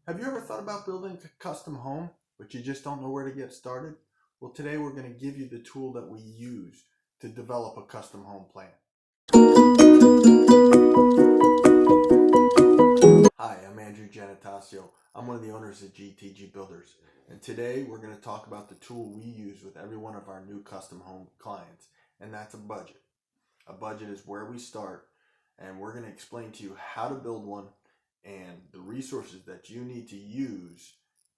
Have you ever thought about building a custom home, but you just don't know where to get started? Well, today we're going to give you the tool that we use to develop a custom home plan. Hi, I'm Andrew Giannattasio. I'm one of the owners of GTG Builders, and today we're going to talk about the tool we use with every one of our new custom home clients, and that's a budget. A budget is where we start, and we're going to explain to you how to build one and the resources that you need to use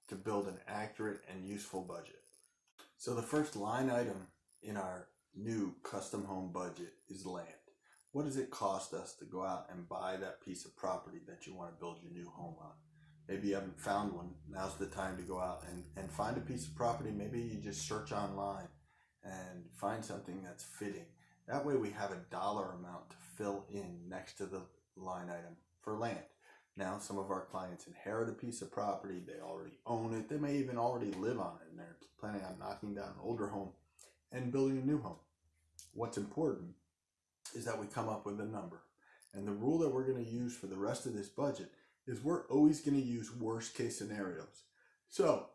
to build an accurate and useful budget. So the first line item in our new custom home budget is land. What does it cost us to go out and buy that piece of property that you want to build your new home on? Maybe you haven't found one. Now's the time to go out and find a piece of property. Maybe you just search online and find something that's fitting. That way we have a dollar amount to fill in next to the line item for land. Now, some of our clients inherit a piece of property, they already own it, they may even already live on it, and they're planning on knocking down an older home and building a new home. What's important is that we come up with a number. And the rule that we're going to use for the rest of this budget is we're always going to use worst case scenarios. So,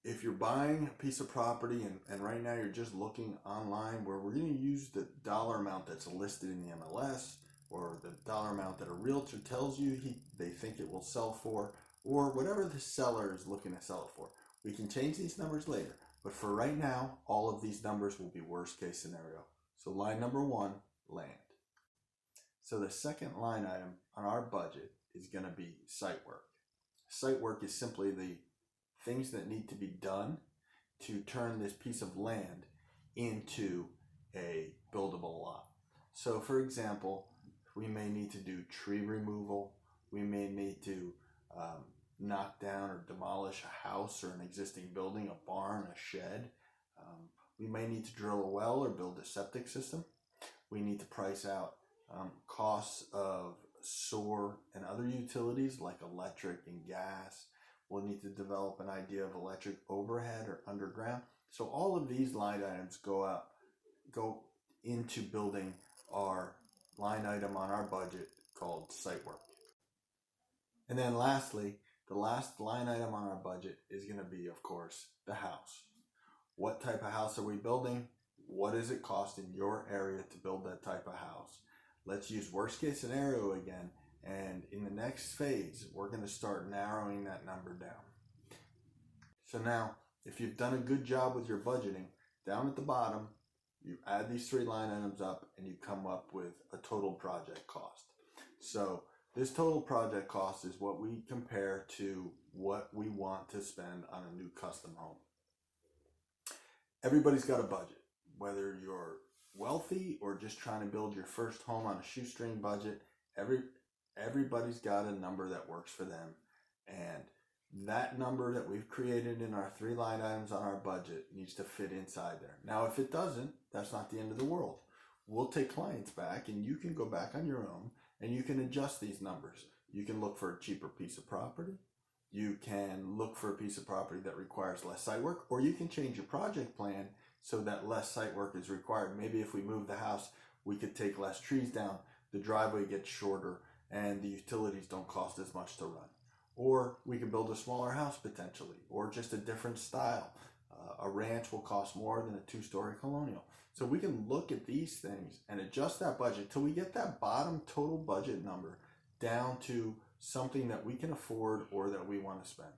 if you're buying a piece of property and right now you're just looking online, where we're going to use the dollar amount that's listed in the MLS, or the dollar amount that a realtor tells you they think it will sell for, or whatever the seller is looking to sell it for. We can change these numbers later, but for right now, all of these numbers will be worst case scenario. So line number one, land. So the second line item on our budget is going to be site work. Site work is simply the things that need to be done to turn this piece of land into a buildable lot. So for example, we may need to do tree removal. We may need to knock down or demolish a house or an existing building, a barn, a shed. We may need to drill a well or build a septic system. We need to price out costs of sewer and other utilities like electric and gas. We'll need to develop an idea of electric overhead or underground. So all of these line items go into building our line item on our budget called site work. And then lastly, the last line item on our budget is going to be, of course, the house. What type of house are we building? What does it cost in your area to build that type of house? Let's use worst case scenario again. And in the next phase, we're going to start narrowing that number down. So now, if you've done a good job with your budgeting, down at the bottom, you add these three line items up and you come up with a total project cost. So this total project cost is what we compare to what we want to spend on a new custom home. Everybody's got a budget, whether you're wealthy or just trying to build your first home on a shoestring budget. Everybody's got a number that works for them, and that number that we've created in our three line items on our budget needs to fit inside there. Now, if it doesn't, that's not the end of the world. We'll take clients back and you can go back on your own and you can adjust these numbers. You can look for a cheaper piece of property. You can look for a piece of property that requires less site work, or you can change your project plan so that less site work is required. Maybe if we move the house, we could take less trees down, the driveway gets shorter, and the utilities don't cost as much to run. Or we can build a smaller house potentially, or just a different style. A ranch will cost more than a two-story colonial. So we can look at these things and adjust that budget till we get that bottom total budget number down to something that we can afford or that we want to spend.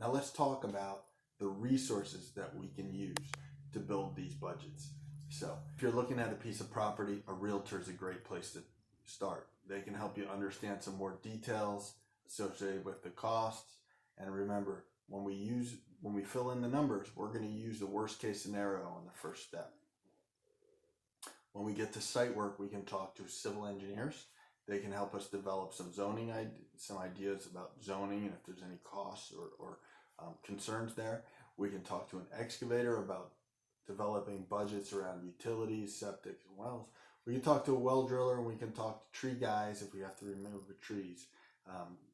Now let's talk about the resources that we can use to build these budgets. So if you're looking at a piece of property, a realtor is a great place to start. They can help you understand some more details associated with the costs. And remember, when we fill in the numbers, we're going to use the worst case scenario on the first step. When we get to site work, we can talk to civil engineers. They can help us develop some ideas about zoning and if there's any costs or concerns there. We can talk to an excavator about developing budgets around utilities, septic, and wells. We can talk to a well driller, and we can talk to tree guys if we have to remove the trees,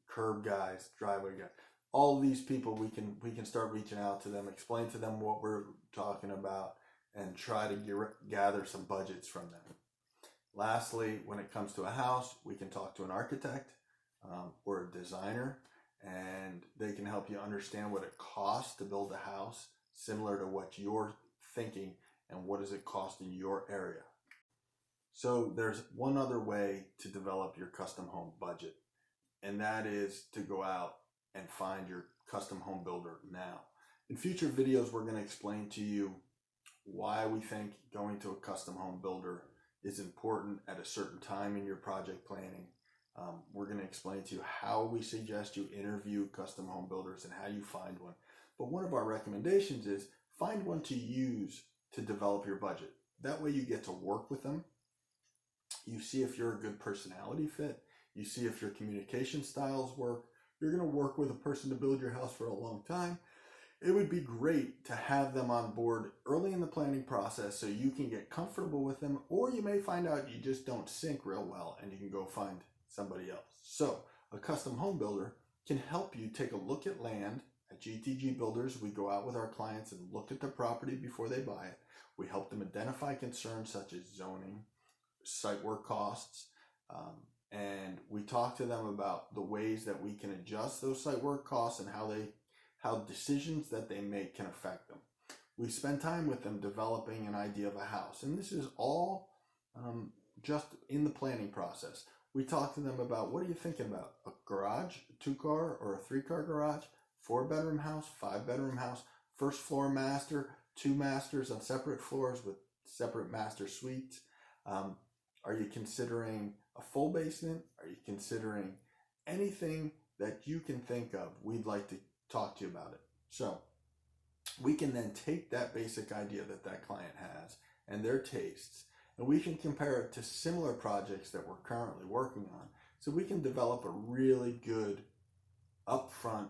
curb guys, driveway guys. All of these people, we can start reaching out to them, explain to them what we're talking about, and try to gather some budgets from them. Lastly, when it comes to a house, we can talk to an architect. or a designer, and they can help you understand what it costs to build a house similar to what you're thinking and what does it cost in your area. So there's one other way to develop your custom home budget, and that is to go out and find your custom home builder now. In future videos, we're going to explain to you why we think going to a custom home builder is important at a certain time in your project planning. We're going to explain to you how we suggest you interview custom home builders and how you find one. But one of our recommendations is find one to use to develop your budget. That way you get to work with them. You see if you're a good personality fit. You see if your communication styles work. You're going to work with a person to build your house for a long time. It would be great to have them on board early in the planning process so you can get comfortable with them, or you may find out you just don't sync real well and you can go find somebody else. So a custom home builder can help you take a look at land. At GTG Builders, we go out with our clients and look at the property before they buy it. We help them identify concerns such as zoning, site work costs, and we talk to them about the ways that we can adjust those site work costs and how decisions that they make can affect them. We spend time with them developing an idea of a house, and this is all just in the planning process. We talk to them about, what are you thinking about? A garage, a 2-car or a 3-car garage, 4-bedroom house, 5-bedroom house, first floor master, 2 masters on separate floors with separate master suites. Are you considering a full basement? Are you considering anything that you can think of? We'd like to talk to you about it. So we can then take that basic idea that that client has and their tastes, and we can compare it to similar projects that we're currently working on, so we can develop a really good upfront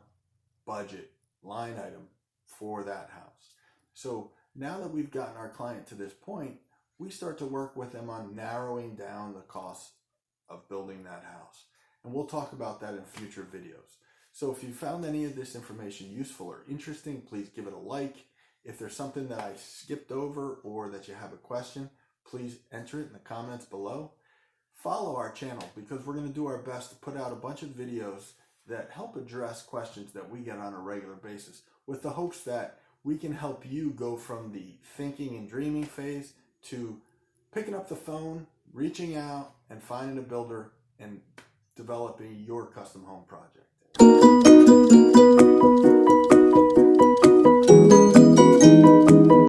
budget line item for that house. So now that we've gotten our client to this point, we start to work with them on narrowing down the cost of building that house. And we'll talk about that in future videos. So if you found any of this information useful or interesting, please give it a like. If there's something that I skipped over or that you have a question, please enter it in the comments below. Follow our channel, because we're going to do our best to put out a bunch of videos that help address questions that we get on a regular basis, with the hopes that we can help you go from the thinking and dreaming phase to picking up the phone, reaching out, and finding a builder and developing your custom home project.